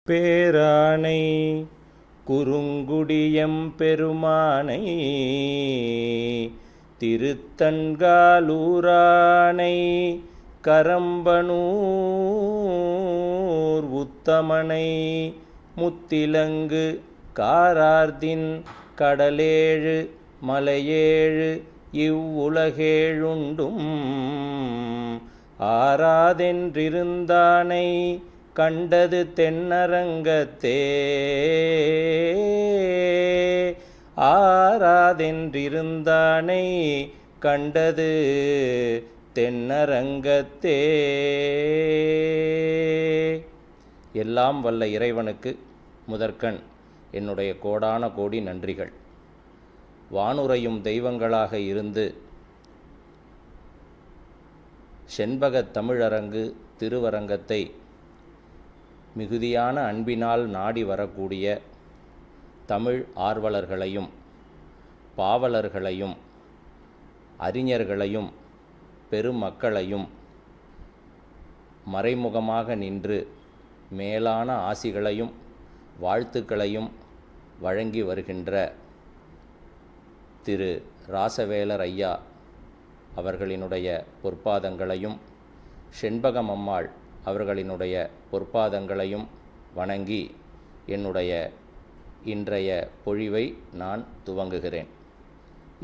பேரானை குறுங்குடியம் பெருமானை திருத்தன்காலூரானை கரம்பனூர் உத்தமனை முத்திலங்கு காரார்தின் கடலேழு மலையேழு இவ்வுலகேழுண்டும் ஆராதென்றிருந்தானை கண்டது தென்னரங்கத்தே. ஆராதென்றிருந்தானை கண்டது தென்னரங்கத்தே. எல்லாம் வல்ல இறைவனுக்கு முதற்கண் என்னுடைய கோடான கோடி நன்றிகள். வானுரையும் தெய்வங்களாக இருந்து செண்பகத் தமிழரங்கு திருவரங்கத்தை மிகுதியான அன்பினால் நாடி வரக்கூடிய தமிழ் ஆர்வலர்களையும் பாவலர்களையும் அறிஞர்களையும் பெருமக்களையும் மறைமுகமாக நின்று மேலான ஆசிகளையும் வாழ்த்துக்களையும் வழங்கி வருகின்ற திரு ராசவேலர் ஐயா அவர்களினுடைய பொற்பாதங்களையும் செண்பகம் அம்மாள் அவர்களினுடைய பொற்பாதங்களையும் வணங்கி என்னுடைய இன்றைய பொழிவை நான் துவங்குகிறேன்.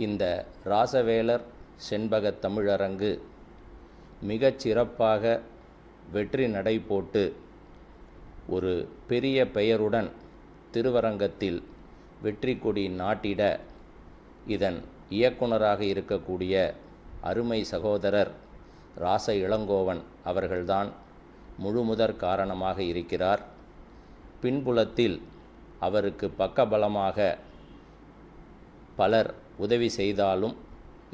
இந்த ராசவேலர் செண்பகத் தமிழரங்கு மிகச் சிறப்பாக வெற்றி நடை போட்டு ஒரு பெரிய பெயருடன் திருவரங்கத்தில் வெற்றி கொடி நாட்டிட இதன் இயக்குனராக இருக்கக்கூடிய அருமை சகோதரர் ராச இளங்கோவன் அவர்கள்தான் முழுமுதற் காரணமாக இருக்கிறார். பின்புலத்தில் அவருக்கு பக்கபலமாக பலர் உதவி செய்தாலும்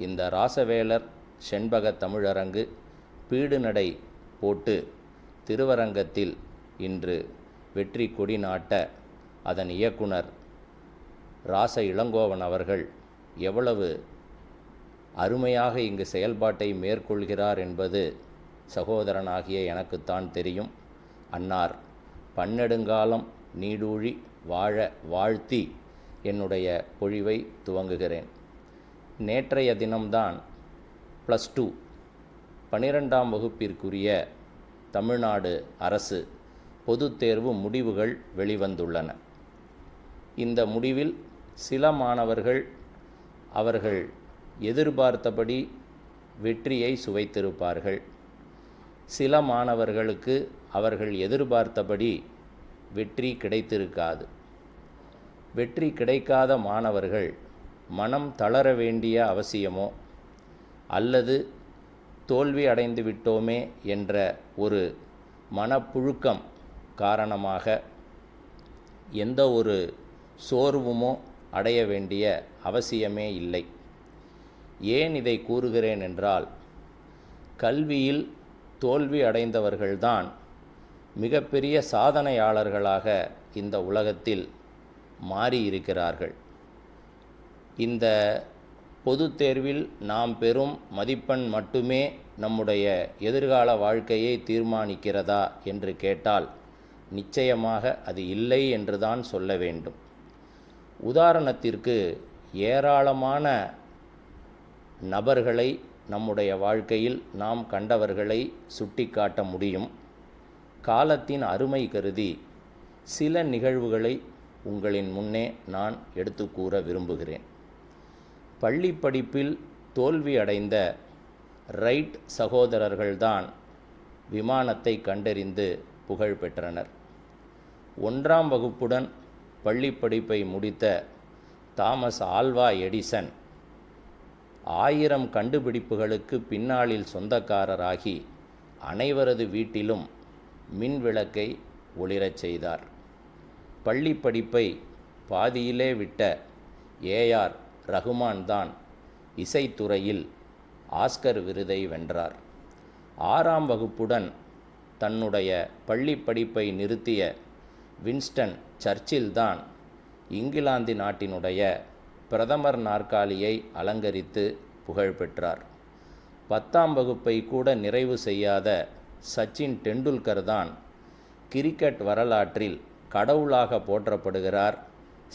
இந்த ராசவேலர் செண்பகத் தமிழரங்கு பீடுநடை போட்டு திருவரங்கத்தில் இன்று வெற்றி கொடி நாட்ட அதன் இயக்குனர் ராச இளங்கோவன் அவர்கள் எவ்வளவு அருமையாக இங்கு செயல்பாட்டை மேற்கொள்கிறார் என்பது சகோதரனாகிய எனக்குத்தான் தெரியும். அன்னார் பன்னெடுங்காலம் நீடூழி வாழ வாழ்த்தி என்னுடைய பொழிவை துவங்குகிறேன். நேற்றைய தினம்தான் +2 12ஆம் வகுப்பிற்குரிய தமிழ்நாடு அரசு பொதுத் தேர்வு முடிவுகள் வெளிவந்துள்ளன. இந்த முடிவில் சில மாணவர்கள் அவர்கள் எதிர்பார்த்தபடி வெற்றியை சுவைத்திருப்பார்கள். சில மாணவர்களுக்கு அவர்கள் எதிர்பார்த்தபடி வெற்றி கிடைத்திருக்காது. வெற்றி கிடைக்காத மாணவர்கள் மனம் தளர வேண்டிய அவசியமோ அல்லது தோல்வி அடைந்து விட்டோமே என்ற ஒரு மனப்புழுக்கம் காரணமாக எந்த ஒரு சோர்வுமோ அடைய வேண்டிய அவசியமே இல்லை. ஏன் இதை கூறுகிறேன் என்றால், கல்வியில் தோல்வி அடைந்தவர்கள்தான் மிகப்பெரிய சாதனையாளர்களாக இந்த உலகத்தில் மாறியிருக்கிறார்கள். இந்த பொது தேர்வில் நாம் பெறும் மதிப்பெண் மட்டுமே நம்முடைய எதிர்கால வாழ்க்கையை தீர்மானிக்கிறதா என்று கேட்டால் நிச்சயமாக அது இல்லை என்றுதான் சொல்ல வேண்டும். உதாரணத்திற்கு ஏராளமான நபர்களை நம்முடைய வாழ்க்கையில் நாம் கண்டவர்களை சுட்டிக்காட்ட முடியும். காலத்தின் அருமை கருதி சில நிகழ்வுகளை உங்களின் முன்னே நான் எடுத்து கூற விரும்புகிறேன். பள்ளி படிப்பில் தோல்வி அடைந்த ரைட் சகோதரர்கள்தான் விமானத்தை கண்டறிந்து புகழ் பெற்றனர். 1ஆம் வகுப்புடன் பள்ளி படிப்பை முடித்த தாமஸ் ஆல்வா எடிசன் 1000 கண்டுபிடிப்புகளுக்கு பின்னாளில் சொந்தக்காரராகி அனைவரது வீட்டிலும் மின் விளக்கை ஒளிரச் செய்தார். பள்ளி படிப்பை பாதியிலே விட்ட ஏஆர் ரகுமான் தான் இசைத்துறையில் ஆஸ்கர் விருதை வென்றார். 6ஆம் வகுப்புடன் தன்னுடைய பள்ளி படிப்பை நிறுத்திய வின்ஸ்டன் சர்ச்சில் தான் இங்கிலாந்து நாட்டினுடைய பிரதமர் நாற்காலியை அலங்கரித்து புகழ் பெற்றார். 10ஆம் வகுப்பை கூட நிறைவு செய்யாத சச்சின் டெண்டுல்கர் தான் கிரிக்கெட் வரலாற்றில் கடவுளாக போற்றப்படுகிறார்.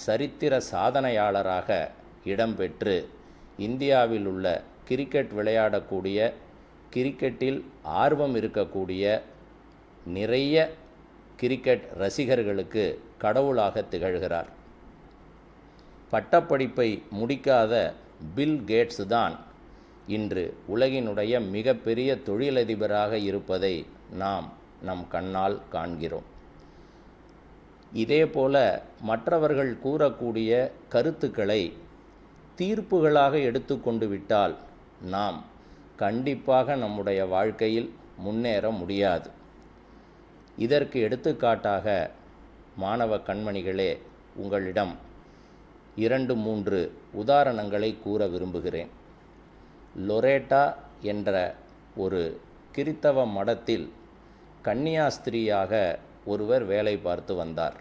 சரித்திர சாதனையாளராக இடம்பெற்று இந்தியாவில் உள்ள கிரிக்கெட் விளையாடக்கூடிய, கிரிக்கெட்டில் ஆர்வம் இருக்கக்கூடிய நிறைய கிரிக்கெட் ரசிகர்களுக்கு கடவுளாக திகழ்கிறார். பட்டப்படிப்பை முடிக்காத பில் கேட்ஸ் தான் இன்று உலகினுடைய மிகப்பெரிய தொழிலதிபராக இருப்பதை நாம் நம் கண்ணால் காண்கிறோம். இதேபோல மற்றவர்கள் கூறக்கூடிய கருத்துக்களை தீர்ப்புகளாக எடுத்துக்கொண்டு விட்டால் நாம் கண்டிப்பாக நம்முடைய வாழ்க்கையில் முன்னேற முடியாது. இதற்கு எடுத்துக்காட்டாக மாணவ கண்மணிகளே, உங்களிடம் 2-3 உதாரணங்களை கூற விரும்புகிறேன். லொரேட்டா என்ற ஒரு கிறித்தவ மடத்தில் கன்னியாஸ்திரியாக ஒருவர் வேலை பார்த்து வந்தார்.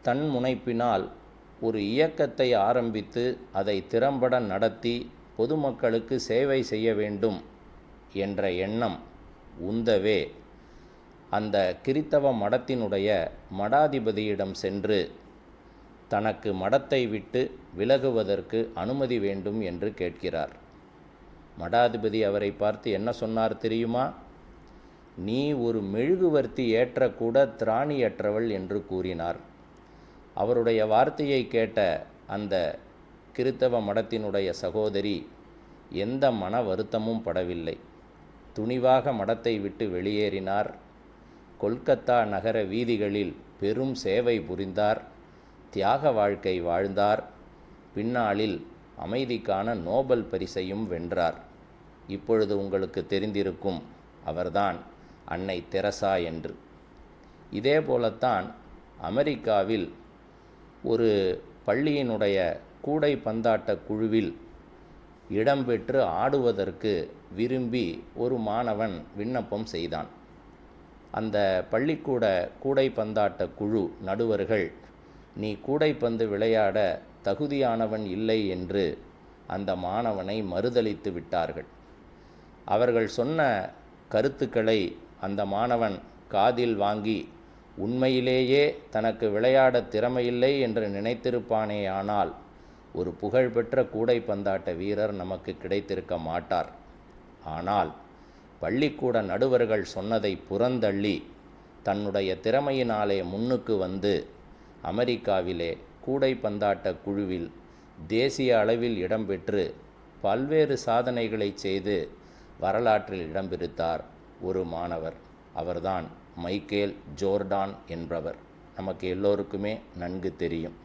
தன் முனைப்பினால் ஒரு இயக்கத்தை ஆரம்பித்து அதை திறம்பட நடத்தி பொதுமக்களுக்கு சேவை செய்ய வேண்டும் என்ற எண்ணம் உந்தவே அந்த கிறித்தவ மடத்தினுடைய மடாதிபதியிடம் சென்று தனக்கு மடத்தை விட்டு விலகுவதற்கு அனுமதி வேண்டும் என்று கேட்கிறார். மடாதிபதி அவரை பார்த்து என்ன சொன்னார் தெரியுமா? நீ ஒரு மெழுகுவர்த்தி ஏற்றக்கூட திராணியற்றவள் என்று கூறினார். அவருடைய வார்த்தையை கேட்ட அந்த கிறித்தவ மடத்தினுடைய சகோதரி எந்த மன வருத்தமும் படவில்லை. துணிவாக மடத்தை விட்டு வெளியேறினார். கொல்கத்தா நகர வீதிகளில் பெரும் சேவை புரிந்தார். தியாக வாழ்க்கை வாழ்ந்தார். பின்னாளில் அமைதிக்கான நோபல் பரிசையும் வென்றார். இப்பொழுது உங்களுக்கு தெரிந்திருக்கும், அவர்தான் அன்னை தெரசா என்று. இதே போலத்தான் அமெரிக்காவில் ஒரு பள்ளியினுடைய கூடை பந்தாட்ட குழுவில் இடம்பெற்று ஆடுவதற்கு விரும்பி ஒரு மாணவன் விண்ணப்பம் செய்தான். அந்த பள்ளிக்கூட கூடை பந்தாட்ட குழு நடுவர்கள், நீ கூடைப்பந்து விளையாட தகுதியானவன் இல்லை என்று அந்த மாணவனை மறுதலித்து விட்டார்கள். அவர்கள் சொன்ன கருத்துக்களை அந்த மாணவன் காதில் வாங்கி உண்மையிலேயே தனக்கு விளையாட திறமையில்லை என்று நினைத்திருப்பானேயானால் ஒரு புகழ்பெற்ற கூடைப்பந்தாட்ட வீரர் நமக்கு கிடைத்திருக்க மாட்டார். ஆனால் பள்ளிக்கூட நடுவர்கள் சொன்னதை புறந்தள்ளி தன்னுடைய திறமையினாலே முன்னுக்கு வந்து அமெரிக்காவிலே கூடைப்பந்தாட்ட குழுவில் தேசிய அளவில் இடம்பெற்று பல்வேறு சாதனைகளை செய்து வரலாற்றில் இடம் பிடித்தார் ஒரு மாணவர். அவர்தான் மைக்கேல் ஜோர்டான் என்பவர். நமக்கு எல்லோருக்குமே நன்கு தெரியும்.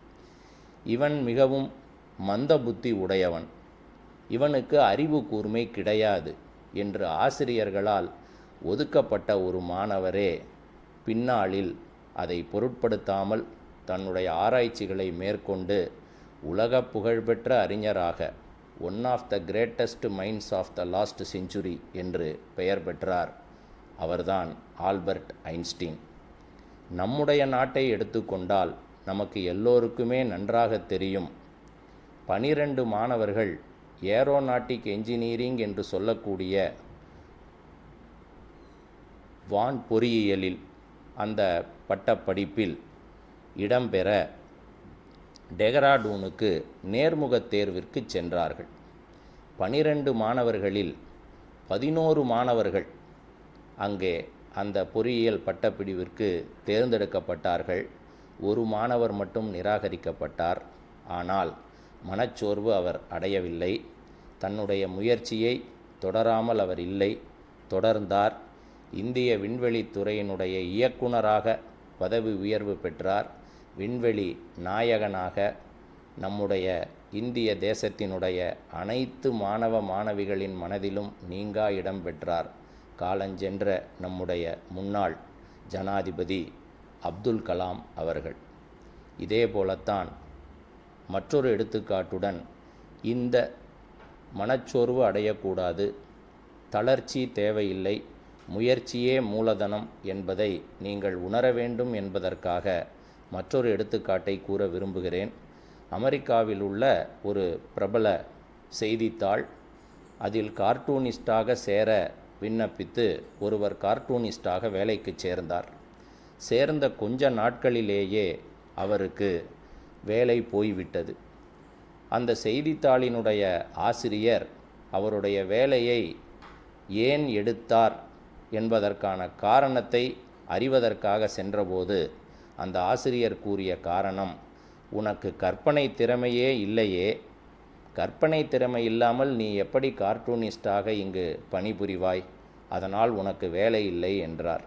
இவன் மிகவும் மந்த புத்தி உடையவன், இவனுக்கு அறிவு கூர்மை கிடையாது என்று ஆசிரியர்களால் ஒதுக்கப்பட்ட ஒரு மாணவரே பின்னாளில் அதை பொருட்படுத்தாமல் தன்னுடைய ஆராய்ச்சிகளை மேற்கொண்டு உலக புகழ்பெற்ற அறிஞராக one of the greatest minds of the last century என்று பெயர் பெற்றார். அவர்தான் ஆல்பர்ட் ஐன்ஸ்டீன். நம்முடைய நாட்டை எடுத்துக்கொண்டால் நமக்கு எல்லோருக்குமே நன்றாக தெரியும், 12 மாணவர்கள் ஏரோநாட்டிக் என்ஜினியரிங் என்று சொல்லக்கூடிய வான் பொறியியலில் அந்த பட்டப்படிப்பில் இடம்பெற டெஹ்ராடூனுக்கு நேர்முகத் தேர்விற்கு சென்றார்கள். 12 மாணவர்களில் 11 மாணவர்கள் அங்கே அந்த பொறியியல் பட்டப்பிரிவிற்கு தேர்ந்தெடுக்கப்பட்டார்கள். ஒரு மாணவர் மட்டும் நிராகரிக்கப்பட்டார். ஆனால் மனச்சோர்வு அவர் அடையவில்லை. தன்னுடைய முயற்சியை தொடராமல் அவர் இல்லை, தொடர்ந்தார். இந்திய விண்வெளித்துறையினுடைய இயக்குனராக பதவி உயர்வு பெற்றார். விண்வெளி நாயகனாக நம்முடைய இந்திய தேசத்தினுடைய அனைத்து மாணவ மாணவிகளின் மனதிலும் நீங்கா இடம் பெற்றார். காலஞ்சென்ற நம்முடைய முன்னாள் ஜனாதிபதி அப்துல் கலாம் அவர்கள். இதே போலத்தான் மற்றொரு எடுத்துக்காட்டுடன், இந்த மனச்சோர்வு அடையக்கூடாது, தளர்ச்சி தேவையில்லை, முயற்சியே மூலதனம் என்பதை நீங்கள் உணர வேண்டும் என்பதற்காக மற்றொரு எடுத்துக்காட்டை கூற விரும்புகிறேன். அமெரிக்காவில் உள்ள ஒரு பிரபல செய்தித்தாள், அதில் கார்ட்டூனிஸ்டாக சேர விண்ணப்பித்து ஒருவர் கார்ட்டூனிஸ்டாக வேலைக்கு சேர்ந்தார். சேர்ந்த கொஞ்ச நாட்களிலேயே அவருக்கு வேலை போய்விட்டது. அந்த செய்தித்தாளினுடைய ஆசிரியர் அவருடைய வேலையை ஏன் எடுத்தார் என்பதற்கான காரணத்தை அறிவதற்காக சென்றபோது அந்த ஆசிரியர் கூறிய காரணம், உனக்கு கற்பனை திறமையே இல்லையே, கற்பனை திறமை இல்லாமல் நீ எப்படி கார்ட்டூனிஸ்டாக இங்கு பணிபுரிவாய், அதனால் உனக்கு வேலை இல்லை என்றார்.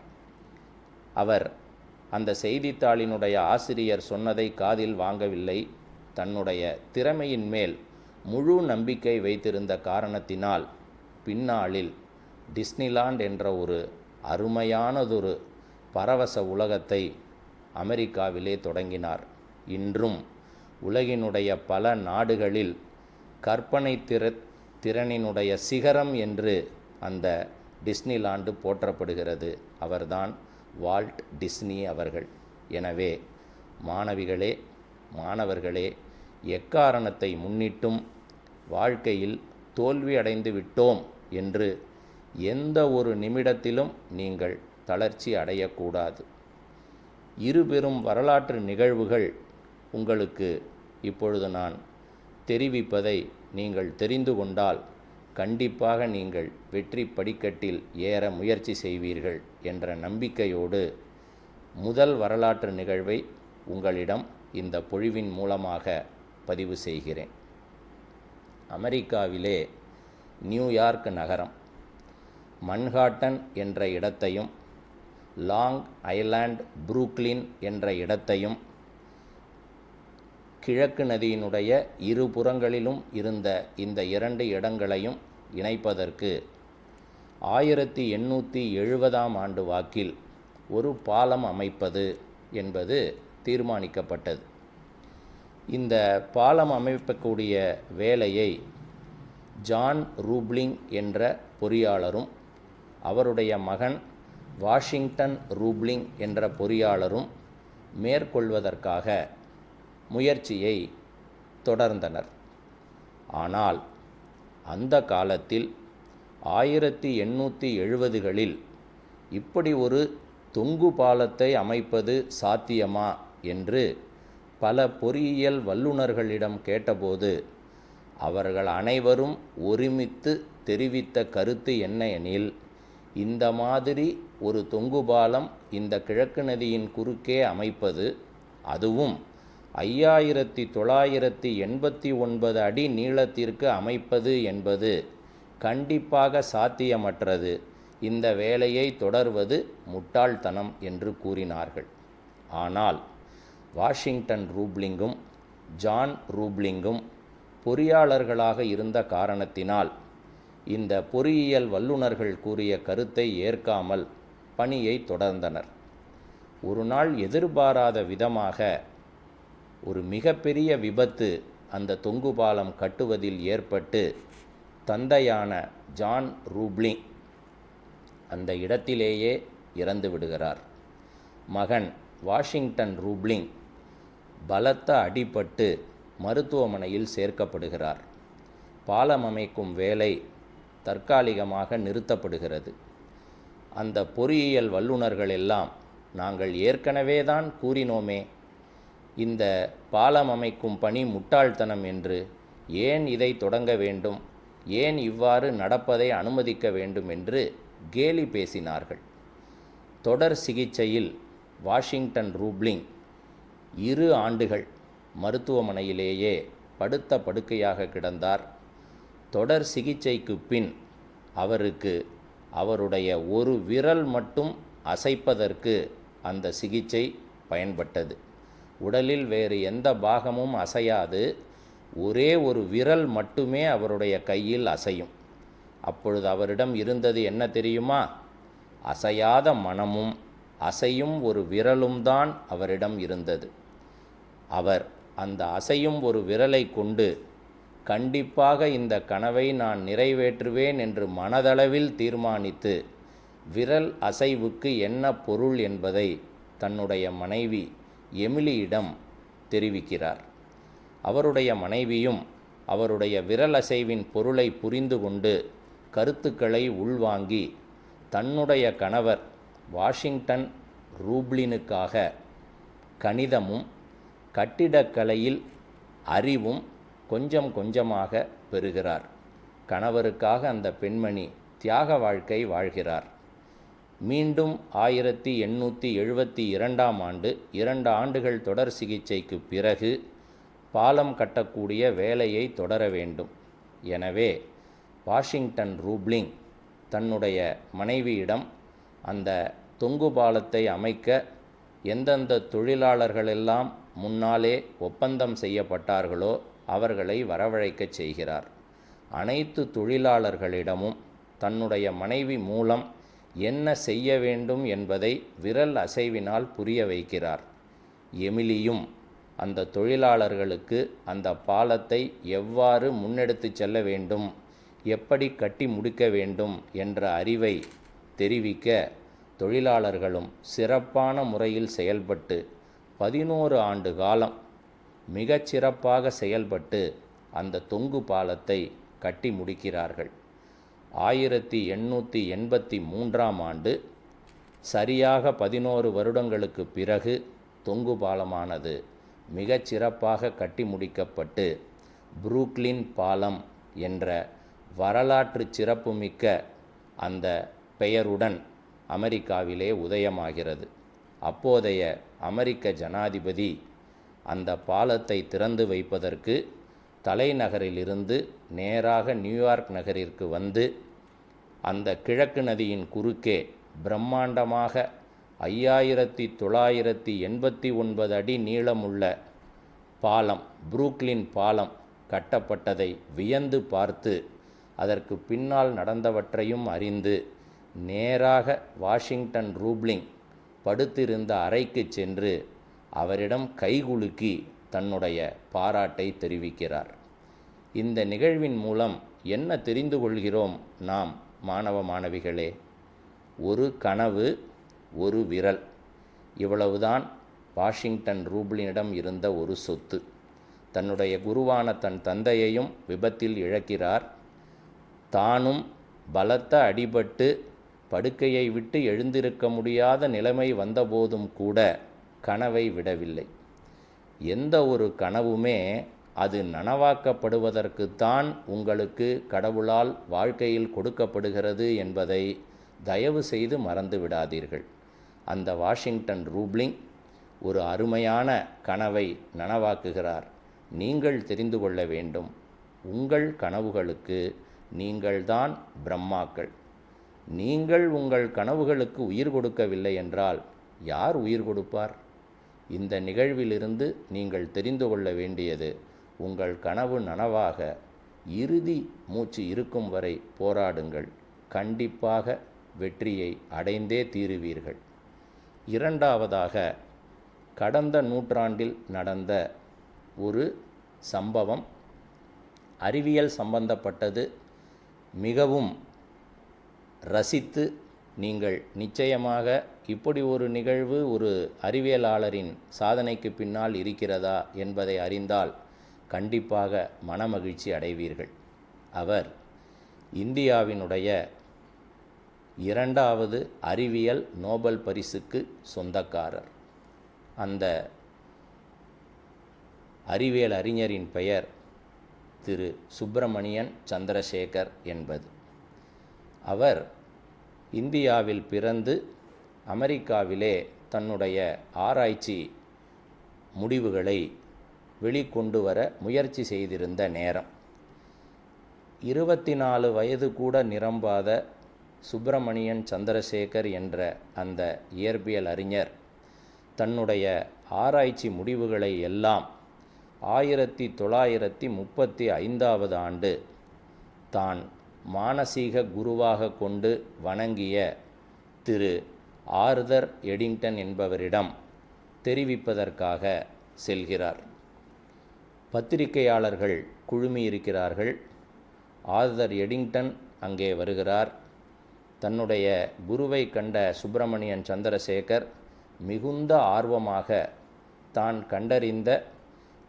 அவர் அந்த செய்தித்தாளினுடைய ஆசிரியர் சொன்னதை காதில் வாங்கவில்லை. தன்னுடைய திறமையின் மேல் முழு நம்பிக்கை வைத்திருந்த காரணத்தினால் பின்னாளில் டிஸ்னிலாண்ட் என்ற ஒரு அருமையானதொரு பரவச உலகத்தை அமெரிக்காவிலே தொடங்கினார். இன்றும் உலகினுடைய பல நாடுகளில் கற்பனை திறனினுடைய சிகரம் என்று அந்த டிஸ்னிலாண்டு போற்றப்படுகிறது. அவர்தான் வால்ட் டிஸ்னி அவர்கள். எனவே மாணவிகளே, மாணவர்களே, எக்காரணத்தை முன்னிட்டும் வாழ்க்கையில் தோல்வி அடைந்து விட்டோம் என்று எந்த ஒரு நிமிடத்திலும் நீங்கள் தளர்ச்சி அடையக்கூடாது. இருபெரும் வரலாற்று நிகழ்வுகள் உங்களுக்கு இப்பொழுது நான் தெரிவிப்பதை நீங்கள் தெரிந்து கொண்டால் கண்டிப்பாக நீங்கள் வெற்றி படிக்கட்டில் ஏற முயற்சி செய்வீர்கள் என்ற நம்பிக்கையோடு முதல் வரலாற்று நிகழ்வை உங்களிடம் இந்த பொழிவின் மூலமாக பதிவு செய்கிறேன். அமெரிக்காவிலே நியூயார்க் நகரம் மன்ஹாட்டன் என்ற இடத்தையும் லாங் ஐலாண்ட் புரூக்ளின் என்ற இடத்தையும் கிழக்கு நதியினுடைய இரு புறங்களிலும் இருந்த இந்த இரண்டு இடங்களையும் இணைப்பதற்கு 1870ஆம் ஆண்டு வாக்கில் ஒரு பாலம் அமைப்பது என்பது தீர்மானிக்கப்பட்டது. இந்த பாலம் அமைக்கக்கூடிய வேலையை ஜான் ரூப்ளிங் என்ற பொறியாளரும் அவருடைய மகன் வாஷிங்டன் ரூப்ளிங் என்ற பொறியாளரும் மேற்கொள்வதற்காக முயற்சியை தொடர்ந்தனர். ஆனால் அந்த காலத்தில் 1870களில் இப்படி ஒரு தொங்கு பாலத்தை அமைப்பது சாத்தியமா என்று பல பொறியியல் வல்லுநர்களிடம் கேட்டபோது அவர்கள் அனைவரும் ஒருமித்து தெரிவித்த கருத்து என்ன எனில், இந்த மாதிரி ஒரு தொங்கு பாலம் இந்த கிழக்கு நதியின் குறுக்கே அமைப்பது, அதுவும் 5989 அடி நீளத்திற்கு அமைப்பது என்பது கண்டிப்பாக சாத்தியமற்றது. இந்த வேலையை தொடர்வது முட்டாள்தனம் என்று கூறினார்கள். ஆனால் வாஷிங்டன் ரூப்ளிங்கும் ஜான் ரூப்ளிங்கும் பொறியாளர்களாக இருந்த காரணத்தினால் இந்த பொறியியல் வல்லுநர்கள் கூறிய கருத்தை ஏற்காமல் பணியை தொடர்ந்தனர். ஒரு நாள் எதிர்பாராத விதமாக ஒரு மிகப்பெரிய விபத்து அந்த தொங்கு பாலம் கட்டுவதில் ஏற்பட்டு தந்தையான ஜான் ரூப்ளிங் அந்த இடத்திலேயே இறந்து விடுகிறார். மகன் வாஷிங்டன் ரூப்ளிங் பலத்த அடிபட்டு மருத்துவமனையில் சேர்க்கப்படுகிறார். பாலம் அமைக்கும் வேலை தற்காலிகமாக நிறுத்தப்படுகிறது. அந்த பொறியியல் வல்லுநர்கள் எல்லாம், நாங்கள் ஏற்கனவே தான் கூறினோமே இந்த பாலம் அமைக்கும் பணி முட்டாள்தனம் என்று, ஏன் இதை தொடங்க வேண்டும், ஏன் இவ்வாறு நடப்பதை அனுமதிக்க வேண்டும் என்று கேலி பேசினார்கள். தொடர் சிகிச்சையில் வாஷிங்டன் ரூப்ளிங் 2 ஆண்டுகள் மருத்துவமனையிலேயே படுத்த படுக்கையாக கிடந்தார். தொடர் சிகிச்சைக்கு பின் அவருக்கு அவருடைய ஒரு விரல் மட்டும் அசைப்பதற்கு அந்த சிகிச்சை பயன்பட்டது. உடலில் வேறு எந்த பாகமும் அசையாது, ஒரே ஒரு விரல் மட்டுமே அவருடைய கையில் அசையும். அப்பொழுது அவரிடம் இருந்தது என்ன தெரியுமா? அசையாத மனமும் அசையும் ஒரு விரலும் தான் அவரிடம் இருந்தது. அவர் அந்த அசையும் ஒரு விரலை கொண்டு கண்டிப்பாக இந்த கனவை நான் நிறைவேற்றுவேன் என்று மனதளவில் தீர்மானித்து விரல் அசைவுக்கு என்ன பொருள் என்பதை தன்னுடைய மனைவி எமிலியிடம் தெரிவிக்கிறார். அவருடைய மனைவியும் அவருடைய விரல் அசைவின் பொருளை புரிந்து கொண்டு கருத்துக்களை உள்வாங்கி தன்னுடைய கணவர் வாஷிங்டன் ரூப்ளினுக்காக கணிதமும் கட்டிடக்கலையில் அறிவும் கொஞ்சம் கொஞ்சமாக பெறுகிறார். கணவருக்காக அந்த பெண்மணி தியாக வாழ்க்கை வாழ்கிறார். மீண்டும் 1872ஆம் ஆண்டு 2 ஆண்டுகள் தொடர் சிகிச்சைக்கு பிறகு பாலம் கட்டக்கூடிய வேலையை தொடர வேண்டும். எனவே வாஷிங்டன் ரூப்ளிங் தன்னுடைய மனைவியிடம் அந்த தொங்கு பாலத்தை அமைக்க எந்தெந்த தொழிலாளர்களெல்லாம் முன்னாலே ஒப்பந்தம் செய்யப்பட்டார்களோ அவர்களை வரவழைக்கச் செய்கிறார். அனைத்து தொழிலாளர்களிடமும் தன்னுடைய மனைவி மூலம் என்ன செய்ய வேண்டும் என்பதை விரல் அசைவினால் புரிய வைக்கிறார். எமிலியும் அந்த தொழிலாளர்களுக்கு அந்த பாலத்தை எவ்வாறு முன்னெடுத்து செல்ல வேண்டும், எப்படி கட்டி முடிக்க வேண்டும் என்ற அறிவை தெரிவிக்க தொழிலாளர்களும் சிறப்பான முறையில் செயல்பட்டு 11 ஆண்டு காலம் மிகச்சிறப்பாக செயல்பட்டு அந்த தொங்கு பாலத்தை கட்டி முடிக்கிறார்கள். 1883ஆம் ஆண்டு சரியாக 11 வருடங்களுக்கு பிறகு தொங்கு பாலமானது மிகச்சிறப்பாக கட்டி முடிக்கப்பட்டு புரூக்ளின் பாலம் என்ற வரலாற்று சிறப்புமிக்க அந்த பெயருடன் அமெரிக்காவிலே உதயமாகிறது. அப்போதைய அமெரிக்க ஜனாதிபதி அந்த பாலத்தை திறந்து வைப்பதற்கு தலைநகரிலிருந்து நேராக நியூயார்க் நகரிற்கு வந்து அந்த கிழக்கு நதியின் குறுக்கே பிரம்மாண்டமாக 5989 அடி நீளமுள்ள பாலம், புரூக்ளின் பாலம் கட்டப்பட்டதை வியந்து பார்த்து அதற்கு பின்னால் நடந்தவற்றையும் அறிந்து நேராக வாஷிங்டன் ரூப்ளிங் படுத்திருந்த அறைக்கு சென்று அவரிடம் கைகுலுக்கி தன்னுடைய பாராட்டை தெரிவிக்கிறார். இந்த நிகழ்வின் மூலம் என்ன தெரிந்து கொள்கிறோம் நாம் மாணவ மாணவிகளே? ஒரு கனவு, ஒரு விரல், இவ்வளவுதான் வாஷிங்டன் ரூப்ளினிடம் இருந்த ஒரு சொத்து. தன்னுடைய குருவான தன் தந்தையையும் விபத்தில் இழக்கிறார். தானும் பலத்த அடிபட்டு படுக்கையை விட்டு எழுந்திருக்க முடியாத நிலைமை வந்தபோதும் கூட கனவை விடவில்லை. எந்த ஒரு கனவுமே அது நனவாக்கப்படுவதற்குத்தான் உங்களுக்கு கடவுளால் வாழ்க்கையில் கொடுக்கப்படுகிறது என்பதை தயவு செய்து மறந்து விடாதீர்கள். அந்த வாஷிங்டன் ரூப்ளிங் ஒரு அருமையான கனவை நனவாக்குகிறார். நீங்கள் தெரிந்து கொள்ள வேண்டும், உங்கள் கனவுகளுக்கு நீங்கள்தான் பிரம்மாக்கள். நீங்கள் உங்கள் கனவுகளுக்கு உயிர் கொடுக்கவில்லை என்றால் யார் உயிர் கொடுப்பார்? இந்த நிகழ்விலிருந்து நீங்கள் தெரிந்து கொள்ள வேண்டியது, உங்கள் கனவு நனவாக இறுதி மூச்சு இருக்கும் வரை போராடுங்கள். கண்டிப்பாக வெற்றியை அடைந்தே தீருவீர்கள். இரண்டாவதாக, கடந்த நூற்றாண்டில் நடந்த ஒரு சம்பவம் அறிவியல் சம்பந்தப்பட்டது. மிகவும் ரசித்து நீங்கள் நிச்சயமாக இப்படி ஒரு நிகழ்வு ஒரு அறிவியலாளரின் சாதனைக்கு பின்னால் இருக்கிறதா என்பதை அறிந்தால் கண்டிப்பாக மனமகிழ்ச்சி அடைவீர்கள். அவர் இந்தியாவினுடைய 2வது அறிவியல் நோபல் பரிசுக்கு சொந்தக்காரர். அந்த அறிவியல் அறிஞரின் பெயர் திரு சுப்பிரமணியன் சந்திரசேகர் என்பது. அவர் இந்தியாவில் பிறந்து அமெரிக்காவிலே தன்னுடைய ஆராய்ச்சி முடிவுகளை வெளிக்கொண்டு வர முயற்சி செய்திருந்த நேரம், 24 வயது கூட நிரம்பாத சுப்பிரமணியன் சந்திரசேகர் என்ற அந்த இயற்பியல் அறிஞர் தன்னுடைய ஆராய்ச்சி முடிவுகளை எல்லாம் 1935ஆவது ஆண்டு தான் மானசீக குருவாக கொண்டு வணங்கிய திரு ஆர்தர் எடிங்டன் என்பவரிடம் தெரிவிப்பதற்காக செல்கிறார். பத்திரிகையாளர்கள் குழுமியிருக்கிறார்கள். ஆர்தர் எடிங்டன் அங்கே வருகிறார். தன்னுடைய குருவை கண்ட சுப்பிரமணியன் சந்திரசேகர் மிகுந்த ஆர்வமாக தான் கண்டறிந்த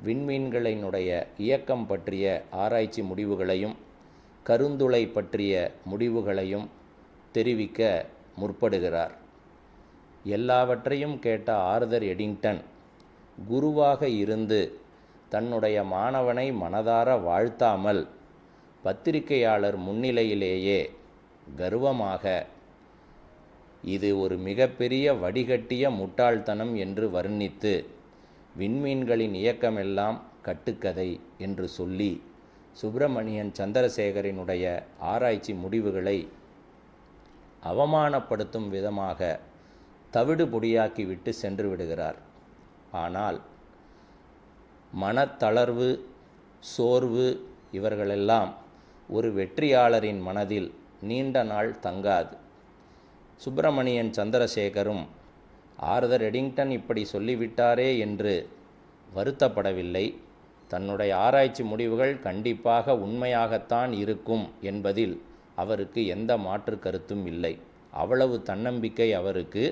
விண்மீன்களினுடைய இயக்கம் பற்றிய ஆராய்ச்சி முடிவுகளையும் கருந்துளை பற்றிய முடிவுகளையும் தெரிவிக்க முற்படுகிறார். எல்லாவற்றையும் கேட்ட ஆர்தர் எடிங்டன் குருவாக இருந்து தன்னுடைய மாணவனை மனதார வாழ்த்தாமல் பத்திரிகையாளர் முன்னிலையிலேயே கர்வமாக இது ஒரு மிகப்பெரிய வடிகட்டிய முட்டாள்தனம் என்று வர்ணித்து விண்மீன்களின் இயக்கமெல்லாம் கட்டுக்கதை என்று சொல்லி சுப்பிரமணியன் சந்திரசேகரினுடைய ஆராய்ச்சி முடிவுகளை அவமானப்படுத்தும் விதமாக தவிடு பொடியாக்கி விட்டு சென்று விடுகிறார். ஆனால் மனத்தளர்வு, சோர்வு இவர்களெல்லாம் ஒரு வெற்றியாளரின் மனதில் நீண்ட நாள் தங்காது. சுப்பிரமணியன் சந்திரசேகரும் ஆர்தர் எடிங்டன் இப்படி சொல்லிவிட்டாரே என்று வருத்தப்படவில்லை. தன்னுடைய ஆராய்ச்சி முடிவுகள் கண்டிப்பாக உண்மையாகத்தான் இருக்கும் என்பதில் அவருக்கு எந்த மாற்று கருத்தும் இல்லை. அவ்வளவு தன்னம்பிக்கை அவருக்கு,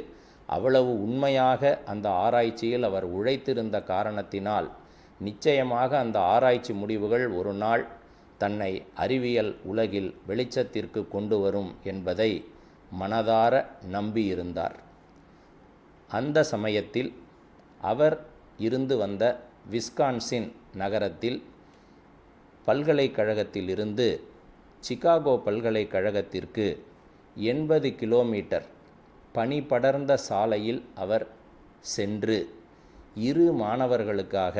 அவ்வளவு உண்மையாக அந்த ஆராய்ச்சியில் அவர் உழைத்திருந்த காரணத்தினால் நிச்சயமாக அந்த ஆராய்ச்சி முடிவுகள் ஒரு நாள் தன்னை அறிவியல் உலகில் வெளிச்சத்திற்கு கொண்டு வரும் என்பதை மனதார நம்பியிருந்தார். அந்த சமயத்தில் அவர் இருந்து வந்த விஸ்கான்சின் நகரத்தில் பல்கலைக்கழகத்திலிருந்து சிகாகோ பல்கலைக்கழகத்திற்கு 80 கிலோமீட்டர் பனி படர்ந்த சாலையில் அவர் சென்று 2 மாணவர்களுக்காக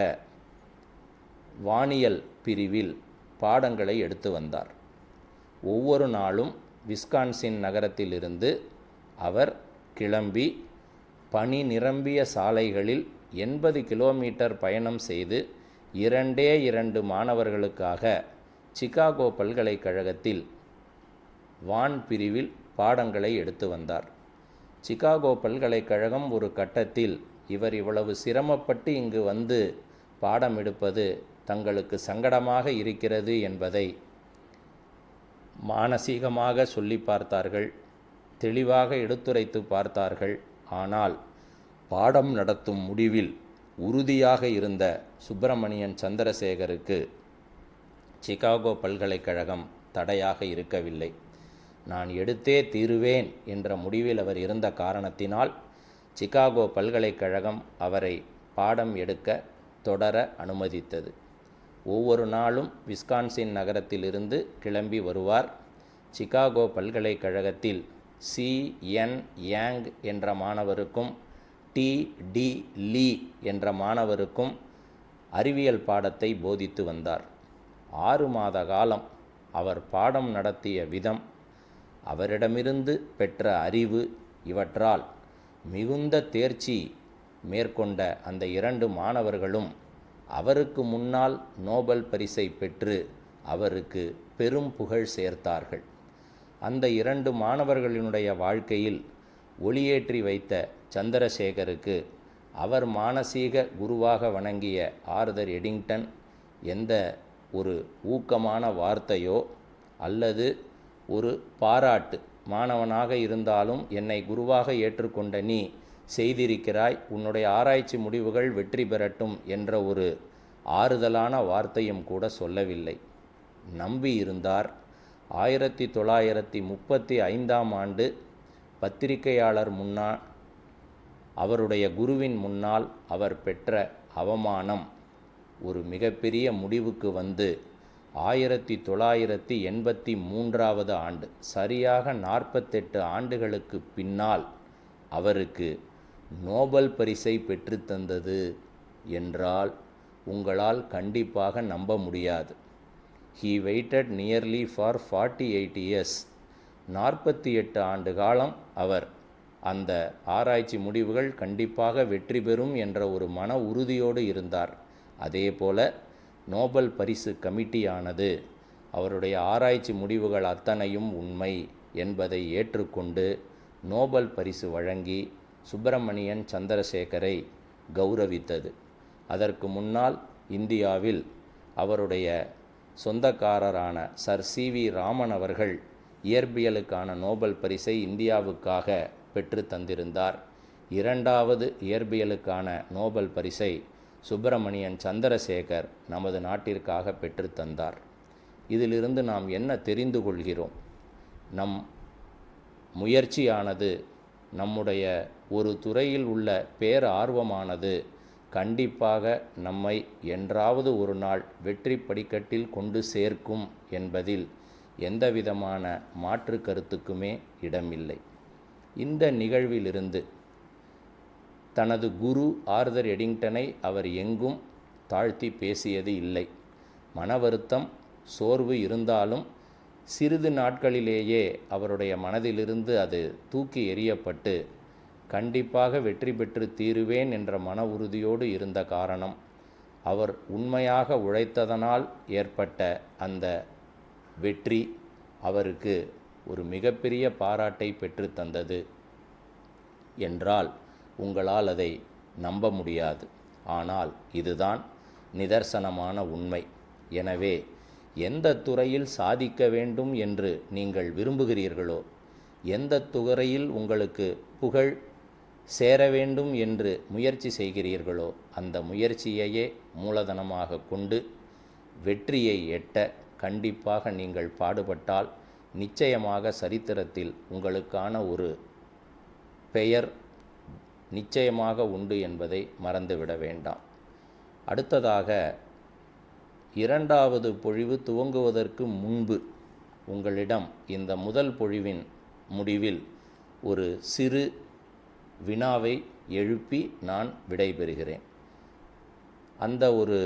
வானியல் பிரிவில் பாடங்களை எடுத்து வந்தார். ஒவ்வொரு நாளும் விஸ்கான்சின் நகரத்திலிருந்து அவர் கிளம்பி பனி நிரம்பிய சாலைகளில் 80 கிலோமீட்டர் பயணம் செய்து 2 மாணவர்களுக்காக சிகாகோ பல்கலைக்கழகத்தில் வான் பிரிவில் பாடங்களை எடுத்து வந்தார். சிகாகோ பல்கலைக்கழகம் ஒரு கட்டத்தில் இவர் இவ்வளவு சிரமப்பட்டு இங்கு வந்து பாடம் எடுப்பது தங்களுக்கு சங்கடமாக இருக்கிறது என்பதை மானசீகமாக சொல்லி பார்த்தார்கள், தெளிவாக எடுத்துரைத்து பார்த்தார்கள். ஆனால் பாடம் நடத்தும் முடிவில் உறுதியாக இருந்த சுப்பிரமணியன் சந்திரசேகருக்கு சிகாகோ பல்கலைக்கழகம் தடையாக இருக்கவில்லை. நான் எடுத்தே தீருவேன் என்ற முடிவில் அவர் இருந்த காரணத்தினால் சிகாகோ பல்கலைக்கழகம் அவரை பாடம் எடுக்க தொடர அனுமதித்தது. ஒவ்வொரு நாளும் விஸ்கான்சின் நகரத்திலிருந்து கிளம்பி வருவார். சிகாகோ பல்கலைக்கழகத்தில் C.N. யாங் என்ற மாணவருக்கும் T.D. லீ என்ற மாணவருக்கும் அறிவியல் பாடத்தை போதித்து வந்தார். 6 மாத காலம் அவர் பாடம் நடத்திய விதம், அவரிடமிருந்து பெற்ற அறிவு இவற்றால் மிகுந்த தேர்ச்சி மேற்கொண்ட அந்த 2 மாணவர்களும் அவருக்கு முன்னால் நோபல் பரிசை பெற்று அவருக்கு பெரும் புகழ் சேர்த்தார்கள். அந்த 2 மாணவர்களினுடைய வாழ்க்கையில் ஒளியேற்றி வைத்த சந்திரசேகருக்கு அவர் மானசீக குருவாக வணங்கிய ஆர்தர் எடிங்டன் எந்த ஒரு ஊக்கமான வார்த்தையோ அல்லது ஒரு பாராட்டு, மாணவனாக இருந்தாலும் என்னை குருவாக ஏற்றுக்கொண்ட நீ செய்திருக்கிறாய், உன்னுடைய ஆராய்ச்சி முடிவுகள் வெற்றி பெறட்டும் என்ற ஒரு ஆறுதலான வார்த்தையும் கூட சொல்லவில்லை. நம்பி இருந்தார். 1935ஆம் ஆண்டு பத்திரிகையாளர் முன்னால், அவருடைய குருவின் முன்னால் அவர் பெற்ற அவமானம் ஒரு மிகப்பெரிய முடிவுக்கு வந்து 1983ஆவது ஆண்டு, சரியாக 48 ஆண்டுகளுக்கு பின்னால் அவருக்கு நோபல் பரிசை பெற்றுத்தந்தது என்றால் உங்களால் கண்டிப்பாக நம்ப முடியாது. He waited nearly for 48 years. 48 ஆண்டு காலம் அவர் அந்த ஆராய்ச்சி முடிவுகள் கண்டிப்பாக வெற்றி பெறும் என்ற ஒரு மன உறுதியோடு இருந்தார். அதேபோல நோபல் பரிசு கமிட்டியானது அவருடைய ஆராய்ச்சி முடிவுகள் அத்தனையும் உண்மை என்பதை ஏற்றுக்கொண்டு நோபல் பரிசு வழங்கி சுப்பிரமணியன் சந்திரசேகரை கௌரவித்தது. அதற்கு முன்னால் இந்தியாவில் அவருடைய சொந்தக்காரரான சர் C.V. ராமன் அவர்கள் இயற்பியலுக்கான நோபல் பரிசை இந்தியாவுக்காக பெற்று தந்திருந்தார். 2வது இயற்பியலுக்கான நோபல் பரிசை சுப்பிரமணியன் சந்திரசேகர் நமது நாட்டிற்காக பெற்று தந்தார். இதிலிருந்து நாம் என்ன தெரிந்து கொள்கிறோம்? நம் முயற்சியானது நம்முடைய ஒரு துறையில் உள்ள பேரார்வமானது கண்டிப்பாக நம்மை என்றாவது ஒரு நாள் வெற்றி படிக்கட்டில் கொண்டு சேர்க்கும் என்பதில் எந்தவிதமான மாற்று கருத்துக்குமே இடமில்லை. இந்த நிகழ்விலிருந்து தனது குரு ஆர்தர் எடிங்டனை அவர் எங்கும் தாழ்த்தி பேசியது இல்லை. மன வருத்தம், சோர்வு இருந்தாலும் சிறிது நாட்களிலேயே அவருடைய மனதிலிருந்து அது தூக்கி எறியப்பட்டு கண்டிப்பாக வெற்றி பெற்று தீருவேன் என்ற மன உறுதியோடு இருந்த காரணம், அவர் உண்மையாக உழைத்ததனால் ஏற்பட்ட அந்த வெற்றி அவருக்கு ஒரு மிகப்பெரிய பாராட்டை பெற்று தந்தது என்றால் உங்களால் அதை நம்ப முடியாது. ஆனால் இதுதான் நிதர்சனமான உண்மை. எனவே எந்த துறையில் சாதிக்க வேண்டும் என்று நீங்கள் விரும்புகிறீர்களோ, எந்த துறையில் உங்களுக்கு புகழ் சேர வேண்டும் என்று முயற்சி செய்கிறீர்களோ, அந்த முயற்சியையே மூலதனமாக கொண்டு வெற்றியை எட்ட கண்டிப்பாக நீங்கள் பாடுபட்டால் நிச்சயமாக சரித்திரத்தில் உங்களுக்கான ஒரு பெயர் நிச்சயமாக உண்டு என்பதை மறந்துவிட வேண்டாம். அடுத்ததாக, இரண்டாவது பொழிவு துவங்குவதற்கு முன்பு உங்களிடம் இந்த முதல் பொழிவின் முடிவில் ஒரு சிறு வினாவை எழுப்பி நான் விடைபெறுகிறேன். அந்த ஒரு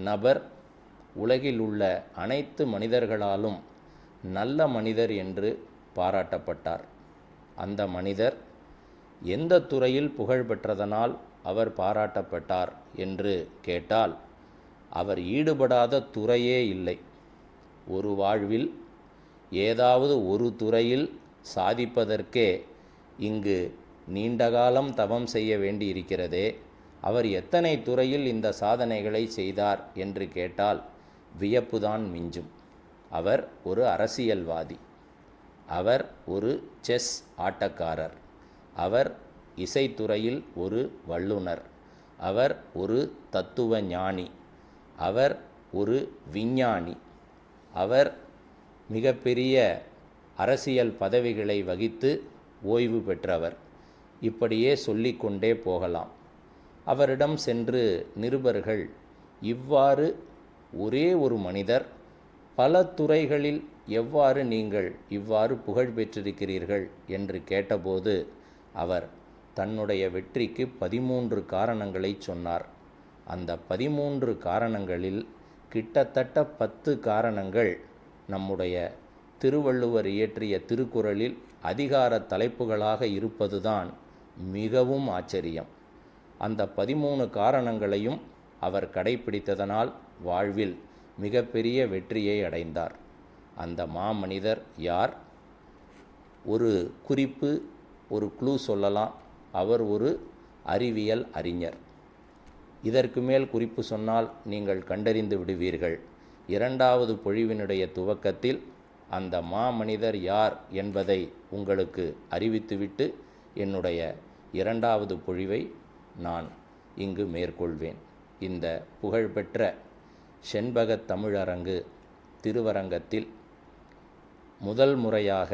நபர் உலகில் உள்ள அனைத்து மனிதர்களாலும் நல்ல மனிதர் என்று பாராட்டப்பட்டார். அந்த மனிதர் எந்த துறையில் புகழ் பெற்றதனால் அவர் பாராட்டப்பட்டார் என்று கேட்டால், அவர் ஈடுபடாத துறையே இல்லை. ஒரு வாழ்வில் ஏதாவது ஒரு துறையில் சாதிப்பதற்கே இங்கு நீண்டகாலம் தவம் செய்ய வேண்டியிருக்கிறதே, அவர் எத்தனை துறையில் இந்த சாதனைகளை செய்தார் என்று கேட்டால் வியப்புதான் மிஞ்சும். அவர் ஒரு அரசியல்வாதி, அவர் ஒரு செஸ் ஆட்டக்காரர், அவர் இசைத்துறையில் ஒரு வல்லுனர், அவர் ஒரு தத்துவ ஞானி, அவர் ஒரு விஞ்ஞானி, அவர் மிகப்பெரிய அரசியல் பதவிகளை வகித்து ஓய்வு பெற்றவர். இப்படியே சொல்லிக்கொண்டே போகலாம். அவரிடம் சென்று நிருபர்கள் இவ்வாறு ஒரே ஒரு மனிதர் பல துறைகளில் எவ்வாறு நீங்கள் இவ்வாறு புகழ் பெற்றிருக்கிறீர்கள் என்று கேட்டபோது அவர் தன்னுடைய வெற்றிக்கு 13 காரணங்களை சொன்னார். அந்த 13 காரணங்களில் கிட்டத்தட்ட 10 காரணங்கள் நம்முடைய திருவள்ளுவர் இயற்றிய திருக்குறளில் அதிகார தலைப்புகளாக இருப்பதுதான் மிகவும் ஆச்சரியம். அந்த 13 காரணங்களையும் அவர் கடைப்பிடித்ததனால் வாழ்வில் மிகப்பெரிய வெற்றியை அடைந்தார். அந்த மாமனிதர் யார்? ஒரு குறிப்பு, ஒரு க்ளூ சொல்லலாம். அவர் ஒரு அறிவியல் அறிஞர். இதற்கு மேல் குறிப்பு சொன்னால் நீங்கள் கண்டறிந்து விடுவீர்கள். இரண்டாவது பொழிவினுடைய துவக்கத்தில் அந்த மாமனிதர் யார் என்பதை உங்களுக்கு அறிவித்துவிட்டு என்னுடைய இரண்டாவது பொழிவை நான் இங்கு மேற்கொள்வேன். இந்த புகழ்பெற்ற செண்பகத் தமிழரங்கு திருவரங்கத்தில் முதல் முறையாக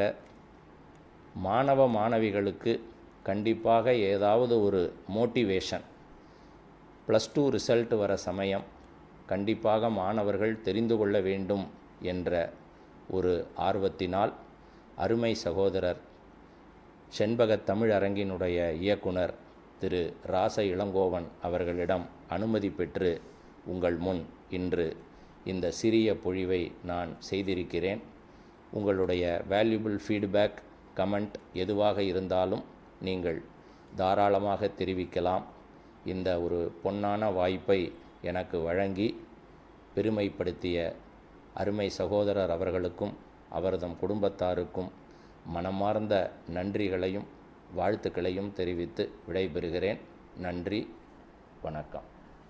மாணவ மாணவிகளுக்கு கண்டிப்பாக ஏதாவது ஒரு மோட்டிவேஷன், +2 ரிசல்ட் வர சமயம் கண்டிப்பாக மாணவர்கள் தெரிந்து கொள்ள வேண்டும் என்ற ஒரு ஆர்வத்தினால் அருமை சகோதரர் செண்பகத் தமிழரங்கினுடைய இயக்குனர் திரு ராச இளங்கோவன் அவர்களிடம் அனுமதி பெற்று உங்கள் முன் இன்று இந்த சிறிய பொழிவை நான் செய்திருக்கிறேன். உங்களுடைய வேல்யூபிள் ஃபீட்பேக், கமெண்ட் எதுவாக இருந்தாலும் நீங்கள் தாராளமாக தெரிவிக்கலாம். இந்த ஒரு பொன்னான வாய்ப்பை எனக்கு வழங்கி பெருமைப்படுத்திய அருமை சகோதரர் அவர்களுக்கும் அவர்தம் குடும்பத்தாருக்கும் மனமார்ந்த நன்றிகளையும் வாழ்த்துக்களையும் தெரிவித்து விடைபெறுகிறேன். நன்றி, வணக்கம்.